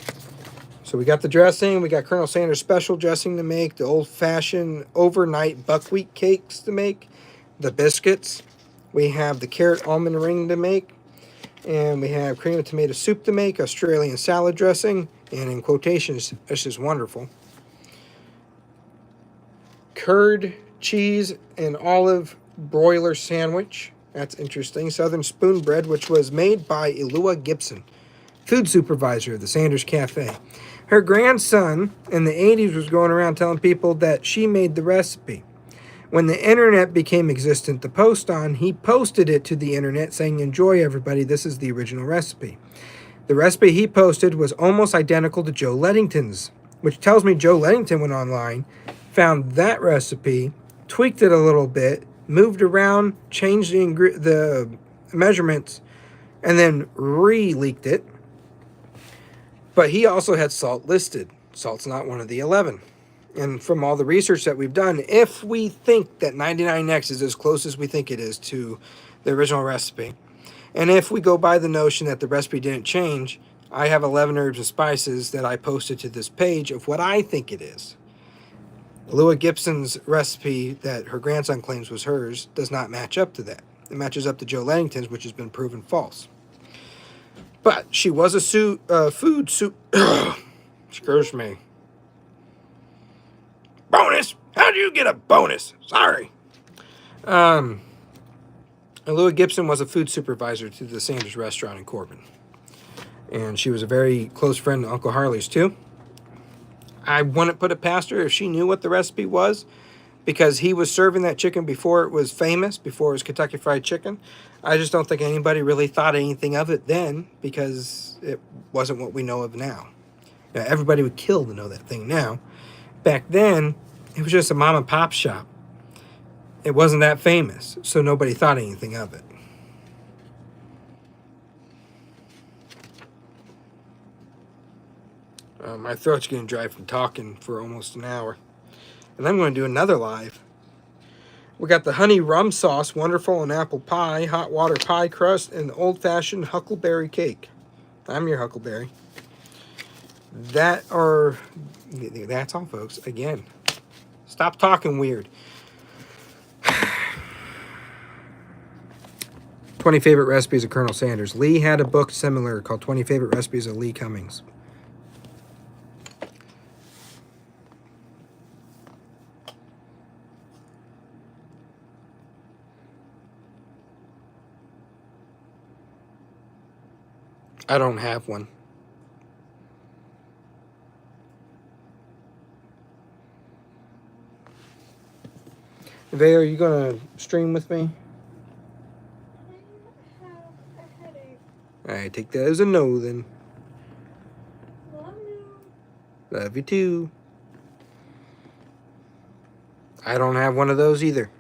So we got the dressing. We got Colonel Sanders special dressing to make. The old-fashioned overnight buckwheat cakes to make. The biscuits. We have the carrot almond ring to make. And we have cream of tomato soup to make. Australian salad dressing. And in quotations, this is wonderful. Curd, cheese, and olive broiler sandwich. That's interesting. Southern spoon bread, which was made by Elua Gibson, food supervisor of the Sanders Cafe. Her grandson in the 80s was going around telling people that she made the recipe. When the internet became existent to post on, he posted it to the internet saying, enjoy everybody, this is the original recipe. The recipe he posted was almost identical to Joe Ledington's, which tells me Joe Ledington went online, found that recipe, tweaked it a little bit, moved around, changed the measurements, and then re-leaked it. But he also had salt listed. Salt's not one of the 11. And from all the research that we've done, if we think that 99X is as close as we think it is to the original recipe, and if we go by the notion that the recipe didn't change, I have 11 herbs and spices that I posted to this page of what I think it is. Lua Gibson's recipe that her grandson claims was hers does not match up to that. It matches up to Joe Laddington's, which has been proven false. But she was a food soup. Screws me. Bonus? How do you get a bonus? Sorry. Lua Gibson was a food supervisor to the Sanders restaurant in Corbin. And she was a very close friend to Uncle Harley's, too. I wouldn't put it past her if she knew what the recipe was, because he was serving that chicken before it was famous, before it was Kentucky Fried Chicken. I just don't think anybody really thought anything of it then, because it wasn't what we know of now. Now, everybody would kill to know that thing now. Back then, it was just a mom and pop shop. It wasn't that famous, so nobody thought anything of it. My throat's getting dry from talking for almost an hour. And I'm going to do another live. We got the honey rum sauce, wonderful, and apple pie, hot water pie crust, and the old-fashioned huckleberry cake. I'm your huckleberry. That's all, folks. Again, stop talking weird. 20 Favorite Recipes of Colonel Sanders. Lee had a book similar called 20 Favorite Recipes of Lee Cummings. I don't have one. Vay, are you going to stream with me? I have a headache. Alright, take that as a no then. Love you. Love you too. I don't have one of those either.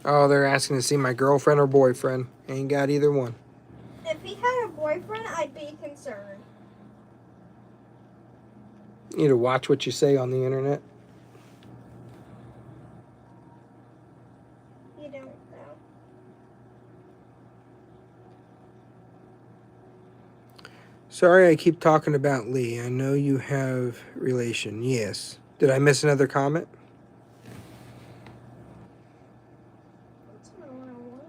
Oh, they're asking to see my girlfriend or boyfriend. Ain't got either one. If he had a boyfriend, I'd be concerned. You need to watch what you say on the internet. You don't know. Sorry I keep talking about Lee. I know you have relation. Yes. Did I miss another comment? That's not what I want.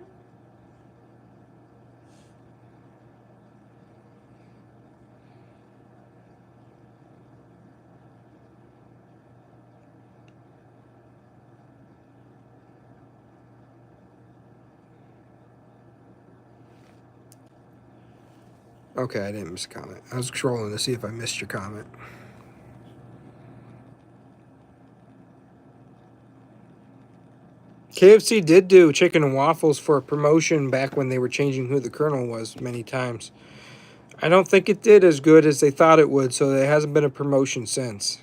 Okay, I didn't miss a comment. I was scrolling to see if I missed your comment. KFC did do chicken and waffles for a promotion back when they were changing who the Colonel was many times. I don't think it did as good as they thought it would, so there hasn't been a promotion since.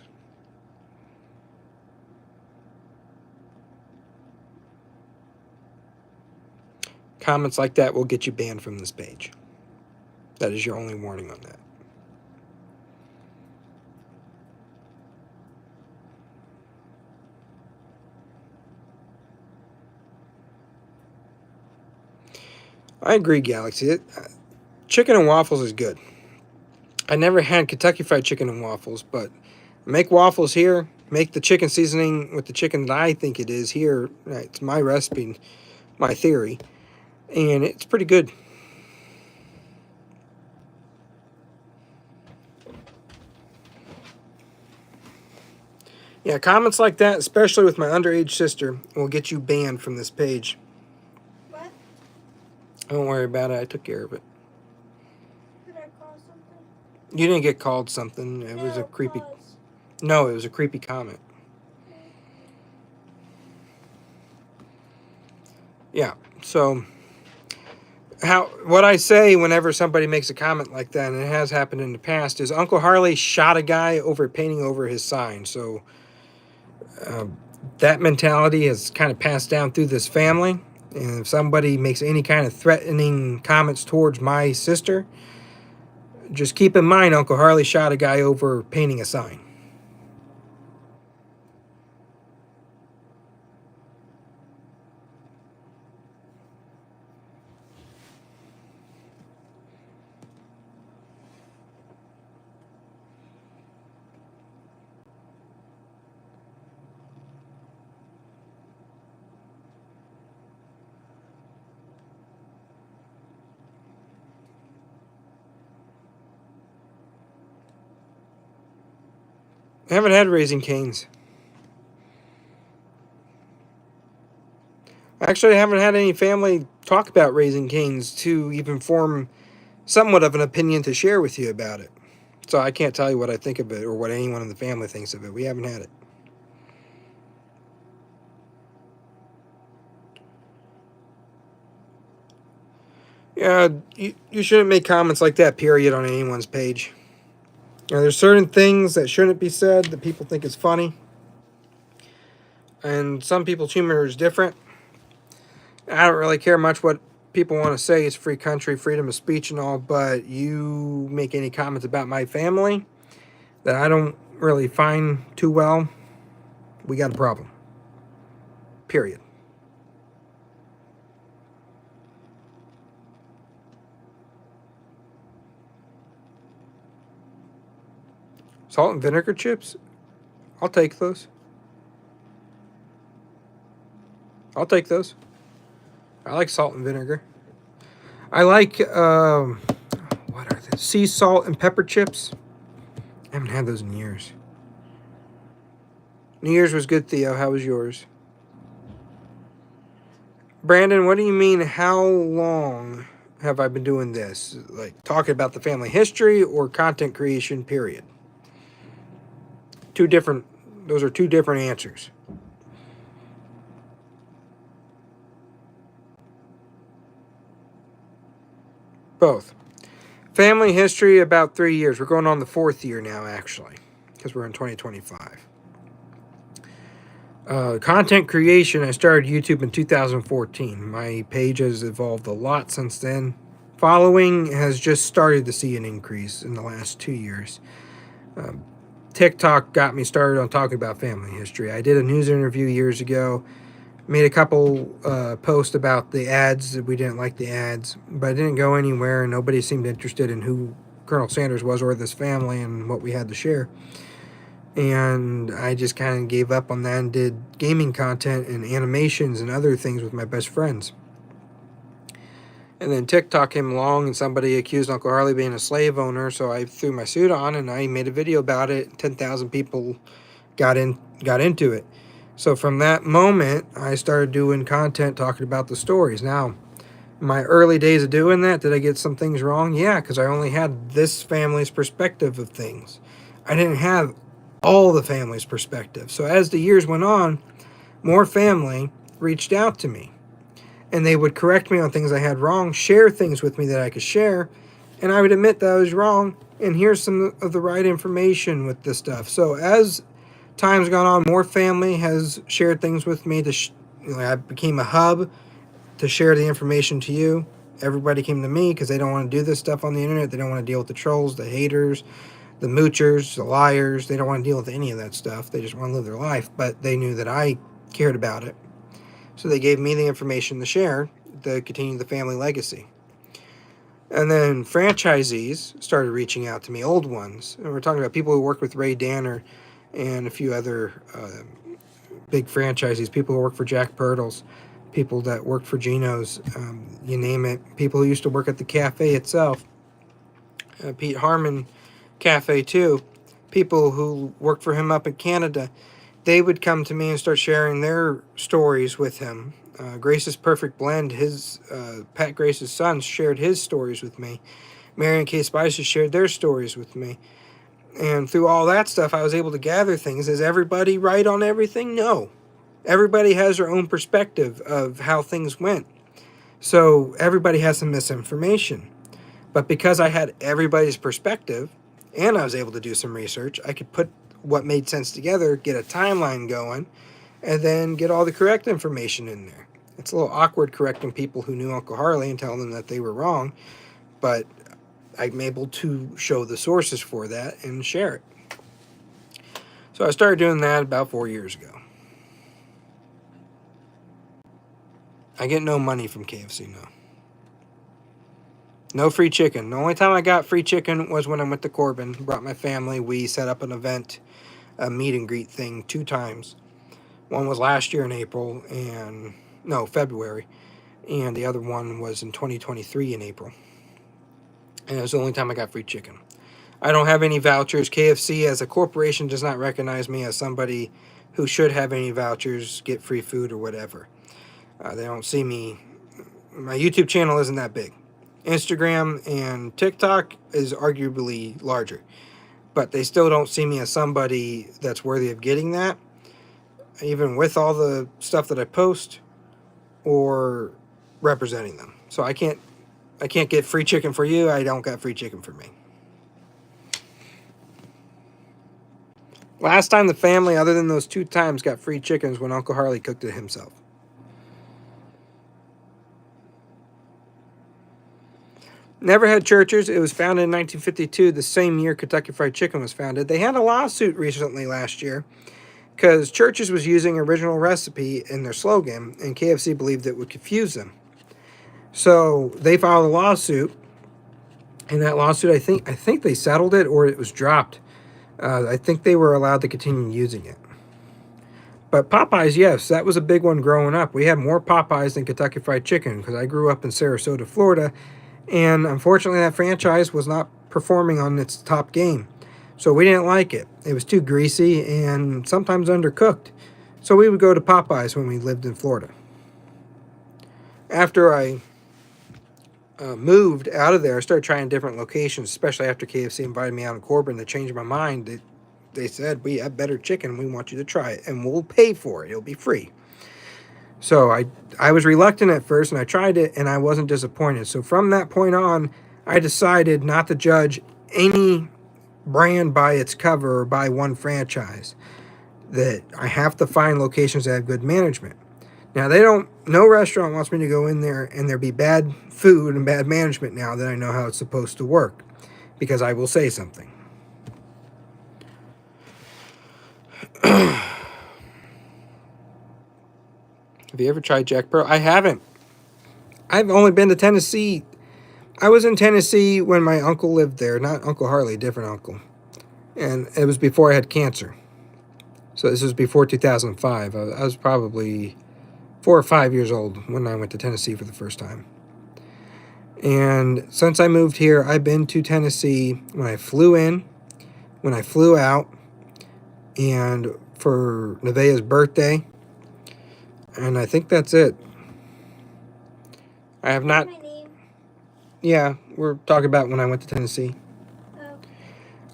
Comments like that will get you banned from this page. That is your only warning on that. I agree, Galaxy. Chicken and waffles is good. I never had Kentucky Fried Chicken and waffles, but make waffles here. Make the chicken seasoning with the chicken that I think it is here. It's my recipe, my theory, and it's pretty good. Yeah, comments like that, especially with my underage sister, will get you banned from this page. What? Don't worry about it. I took care of it. Did I call something? You didn't get called something. It was a creepy... No, it was a creepy comment. Yeah, so... what I say whenever somebody makes a comment like that, and it has happened in the past, is Uncle Harley shot a guy over painting over his sign. So that mentality has kind of passed down through this family. And if somebody makes any kind of threatening comments towards my sister, just keep in mind Uncle Harley shot a guy over painting a sign. I haven't had Raising Cane's. Actually, I haven't had any family talk about Raising Cane's to even form somewhat of an opinion to share with you about it. So I can't tell you what I think of it or what anyone in the family thinks of it. We haven't had it. Yeah, you shouldn't make comments like that, period, on anyone's page. There's certain things that shouldn't be said that people think is funny. And some people's humor is different. I don't really care much what people want to say. It's a free country, freedom of speech and all. But you make any comments about my family that I don't really find too well, we got a problem. Period. Salt and vinegar chips? I'll take those. I'll take those. I like salt and vinegar. I like, what are they? Sea salt and pepper chips. I haven't had those in years. New Year's was good, Theo. How was yours? Brandon, what do you mean, how long have I been doing this? Like, talking about the family history or content creation, period? Those are two different answers. Both. Family history, about 3 years. We're going on the 4th year now, actually, because we're in 2025. Content creation, I started YouTube in 2014. My page has evolved a lot since then. Following has just started to see an increase in the last 2 years. TikTok got me started on talking about family history. I did a news interview years ago, made a couple posts about the ads. We didn't like the ads, but it didn't go anywhere, and nobody seemed interested in who Colonel Sanders was or this family and what we had to share. And I just kind of gave up on that and did gaming content and animations and other things with my best friends. And then TikTok came along and somebody accused Uncle Harley of being a slave owner, so I threw my suit on and I made a video about it. 10,000 people got into it. So from that moment, I started doing content talking about the stories. Now, in my early days of doing that, did I get some things wrong? Yeah, because I only had this family's perspective of things. I didn't have all the family's perspective. So as the years went on, more family reached out to me. And they would correct me on things I had wrong, share things with me that I could share, and I would admit that I was wrong, and here's some of the right information with this stuff. So as time's gone on, more family has shared things with me. I became a hub to share the information to you. Everybody came to me because they don't want to do this stuff on the internet. They don't want to deal with the trolls, the haters, the moochers, the liars. They don't want to deal with any of that stuff. They just want to live their life, but they knew that I cared about it. So they gave me the information to share to continue the family legacy. And then franchisees started reaching out to me, old ones. And we're talking about people who worked with Ray Danner and a few other big franchisees, people who work for Jack Pirtles, people that worked for Geno's, you name it, people who used to work at the cafe itself, Pete Harmon Cafe too, people who worked for him up in Canada. They would come to me and start sharing their stories with him. Grace's Perfect Blend, Pat Grace's son, shared his stories with me. Marion K. Spicer shared their stories with me. And through all that stuff, I was able to gather things. Is everybody right on everything? No. Everybody has their own perspective of how things went. So everybody has some misinformation. But because I had everybody's perspective, and I was able to do some research, I could put what made sense together, get a timeline going, and then get all the correct information in there. It's a little awkward correcting people who knew Uncle Harley and telling them that they were wrong, but I'm able to show the sources for that and share it. So I started doing that about 4 years ago. I get no money from KFC, no. No free chicken. The only time I got free chicken was when I went to Corbin, brought my family. We set up an event, a meet and greet thing 2 times. One was last year in February, and the other one was in 2023 in April. And it was the only time I got free chicken. I don't have any vouchers. KFC as a corporation does not recognize me as somebody who should have any vouchers, get free food or whatever. They don't see me. My YouTube channel isn't that big. Instagram and TikTok is arguably larger, but they still don't see me as somebody that's worthy of getting that, even with all the stuff that I post or representing them. So I can't get free chicken for you. I don't got free chicken for me. Last time the family, other than those 2 times, got free chickens when Uncle Harley cooked it himself. Never had Church's. It was founded in 1952, the same year Kentucky Fried Chicken was founded. They had a lawsuit recently last year because Church's was using original recipe in their slogan, and KFC believed it would confuse them. So they filed a lawsuit, and that lawsuit, I think they settled it or it was dropped. I think they were allowed to continue using it. But Popeyes, yes, that was a big one growing up. We had more Popeyes than Kentucky Fried Chicken because I grew up in Sarasota, Florida, and unfortunately that franchise was not performing on its top game. So we didn't like it. It was too greasy and sometimes undercooked. So we would go to Popeyes when we lived in Florida. After I moved out of there, I started trying different locations, especially after KFC invited me out in Corbin to change my mind. They said, we have better chicken. We want you to try it, and we'll pay for it. It'll be free. So I was reluctant at first, and I tried it, and I wasn't disappointed. So from that point on, I decided not to judge any brand by its cover or by one franchise. That I have to find locations that have good management. Now, no restaurant wants me to go in there and there be bad food and bad management now that I know how it's supposed to work, because I will say something. Have you ever tried Jack Pearl? I haven't. I've only been to Tennessee. I was in Tennessee when my uncle lived there. Not Uncle Harley, different uncle. And it was before I had cancer. So this was before 2005. I was probably 4 or 5 years old when I went to Tennessee for the first time. And since I moved here, I've been to Tennessee when I flew in, when I flew out, and for Nevaeh's birthday. And I think that's it. I have not... My name. Yeah, we're talking about when I went to Tennessee. Oh.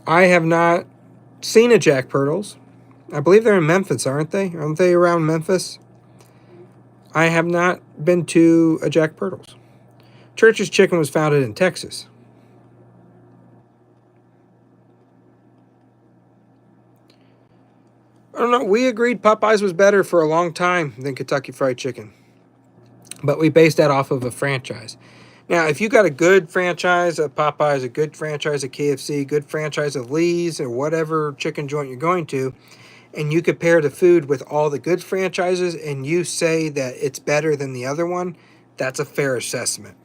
I have not seen a Jack Purtle's. I believe they're in Memphis, aren't they? Aren't they around Memphis? I have not been to a Jack Purtle's. Church's Chicken was founded in Texas. I don't know. We agreed Popeyes was better for a long time than Kentucky Fried Chicken. But we based that off of a franchise. Now, if you got a good franchise of Popeyes, a good franchise of KFC, a good franchise of Lee's, or whatever chicken joint you're going to, and you compare the food with all the good franchises and you say that it's better than the other one, that's a fair assessment.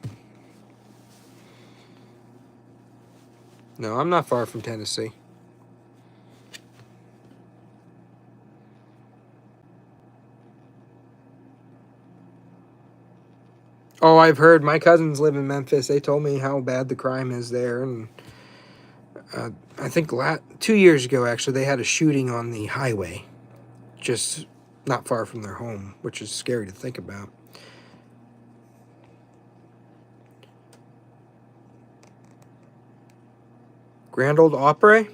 No, I'm not far from Tennessee. Oh, I've heard. My cousins live in Memphis. They told me how bad the crime is there. And I think 2 years ago, actually, they had a shooting on the highway, just not far from their home, which is scary to think about. Grand Ole Opry?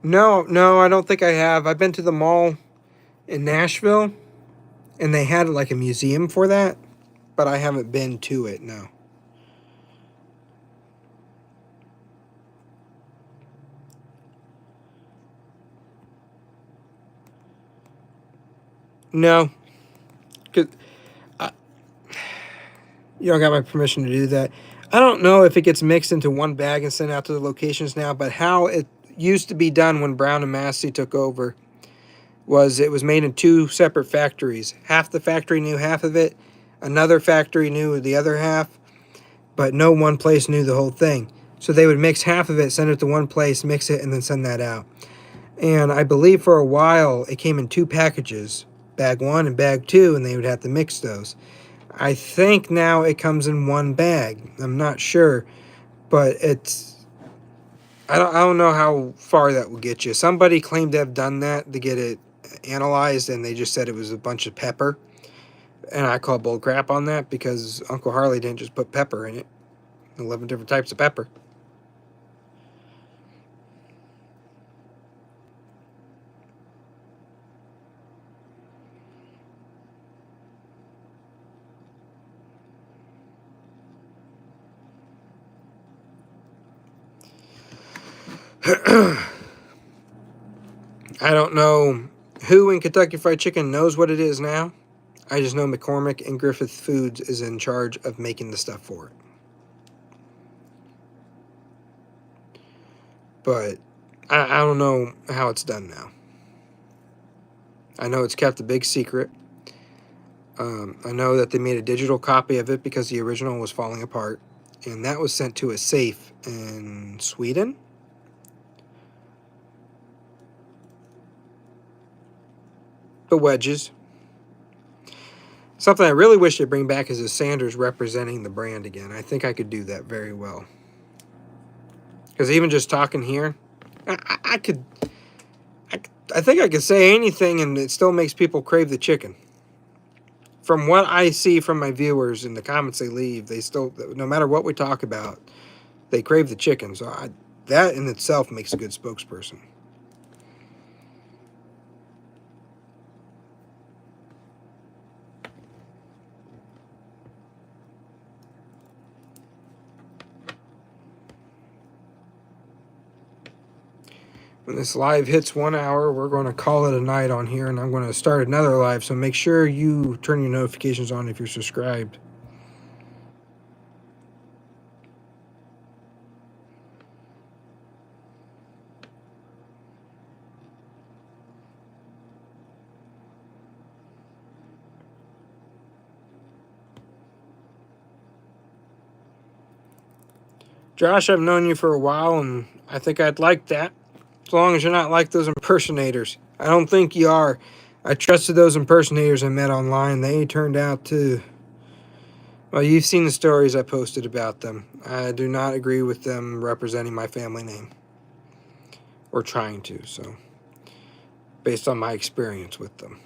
No, I don't think I have. I've been to the mall in Nashville, and they had like a museum for that, but I haven't been to it, no. No. 'Cause you don't got my permission to do that. I don't know if it gets mixed into one bag and sent out to the locations now, but how it used to be done when Brown and Massey took over was it was made in 2 separate factories. Half the factory knew half of it, another factory knew the other half, but no one place knew the whole thing. So they would mix half of it, send it to one place, mix it, and then send that out. And I believe for a while it came in 2 packages, bag 1 and bag 2, and they would have to mix those. I think now it comes in one bag. I'm not sure, but I don't know how far that will get you. Somebody claimed to have done that to get it analyzed, and they just said it was a bunch of pepper. And I call bull crap on that because Uncle Harley didn't just put pepper in it. 11 different types of pepper. I don't know who in Kentucky Fried Chicken knows what it is now. I just know McCormick and Griffith Foods is in charge of making the stuff for it. But I don't know how it's done now. I know it's kept a big secret. I know that they made a digital copy of it because the original was falling apart. And that was sent to a safe in Sweden. The wedges. Something I really wish they'd bring back is a Sanders representing the brand again. I think I could do that very well. Because even just talking here, I think I could say anything and it still makes people crave the chicken. From what I see from my viewers and the comments they leave, they still, no matter what we talk about, they crave the chicken. So that in itself makes a good spokesperson. When this live hits 1 hour, we're going to call it a night on here, and I'm going to start another live. So make sure you turn your notifications on if you're subscribed. Josh, I've known you for a while, and I think I'd like that. As long as you're not like those impersonators. I don't think you are. I trusted those impersonators I met online. They turned out to... Well, you've seen the stories I posted about them. I do not agree with them representing my family name. Or trying to, so... Based on my experience with them.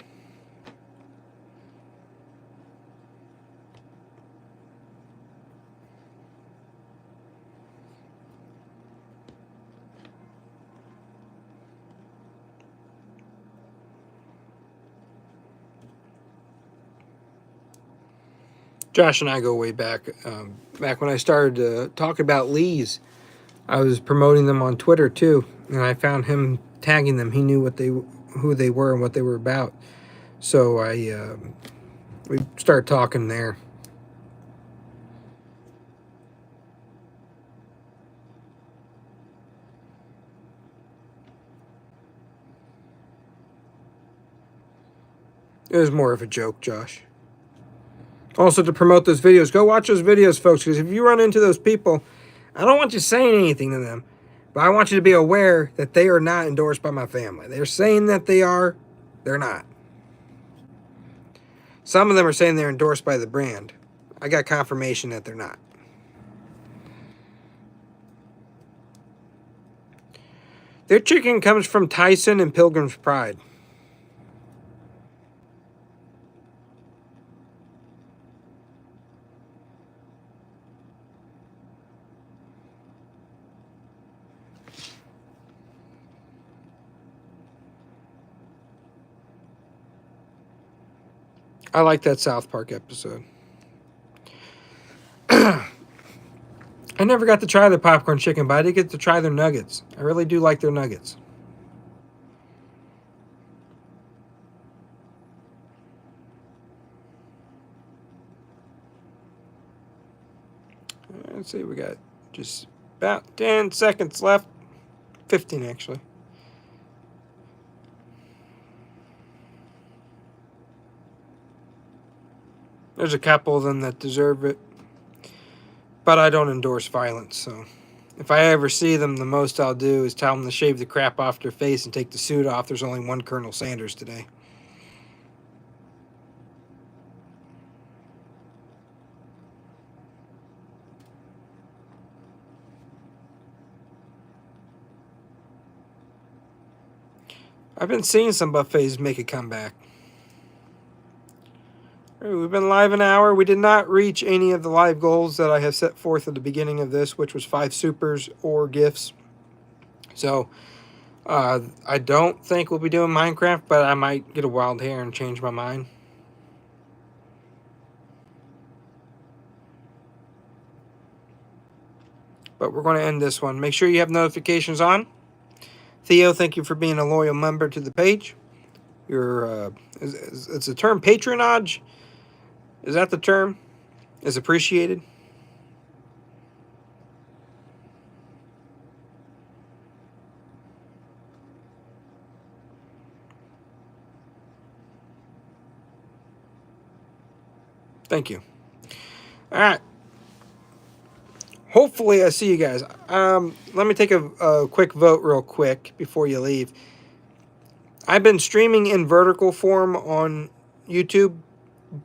Josh and I go way back. Back when I started to talk about Lee's, I was promoting them on Twitter too, and I found him tagging them. He knew who they were and what they were about. So we started talking there. It was more of a joke, Josh. Also, to promote those videos, go watch those videos, folks, because if you run into those people, I don't want you saying anything to them, but I want you to be aware that they are not endorsed by my family. They're saying that they are. They're not. Some of them are saying they're endorsed by the brand. I got confirmation that they're not. Their chicken comes from Tyson and Pilgrim's Pride. I like that South Park episode. I never got to try their popcorn chicken, but I did get to try their nuggets. I really do like their nuggets. Let's see, we got just about 10 seconds left. 15, actually. There's a couple of them that deserve it. But I don't endorse violence, so... If I ever see them, the most I'll do is tell them to shave the crap off their face and take the suit off. There's only one Colonel Sanders today. I've been seeing some buffets make a comeback. We've been live an hour. We did not reach any of the live goals that I have set forth at the beginning of this, which was 5 supers or gifts. So, I don't think we'll be doing Minecraft, but I might get a wild hair and change my mind. But we're going to end this one. Make sure you have notifications on. Theo, thank you for being a loyal member to the page. It's the term patronage. Is that the term? Is appreciated. Thank you. All right. Hopefully I see you guys. Let me take a quick vote real quick before you leave. I've been streaming in vertical form on YouTube,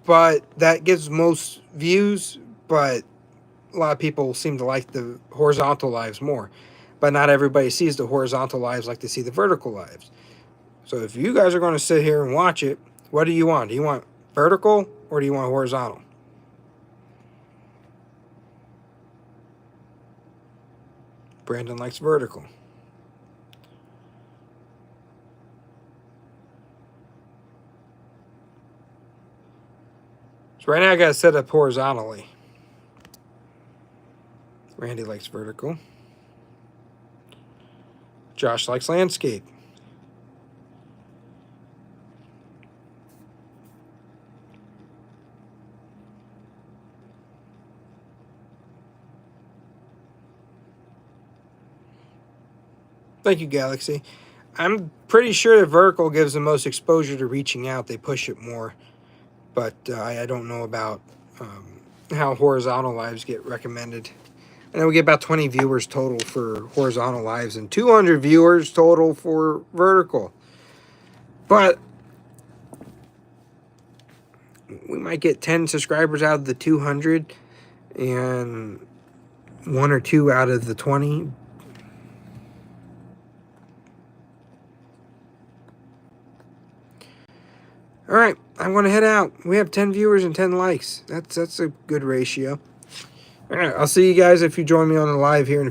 but that gives most views, but a lot of people seem to like the horizontal lives more. But not everybody sees the horizontal lives like to see the vertical lives. So if you guys are going to sit here and watch it, what do you want? Do you want vertical or do you want horizontal? Brandon likes vertical. So right now I got to set up horizontally. Randy likes vertical. Josh likes landscape. Thank you, Galaxy. I'm pretty sure that vertical gives the most exposure to reaching out. They push it more. But I don't know about how horizontal lives get recommended. I know we get about 20 viewers total for horizontal lives and 200 viewers total for vertical. But we might get 10 subscribers out of the 200 and 1 or 2 out of the 20. All right, I'm going to head out. We have 10 viewers and 10 likes. That's a good ratio. All right, I'll see you guys if you join me on the live here in a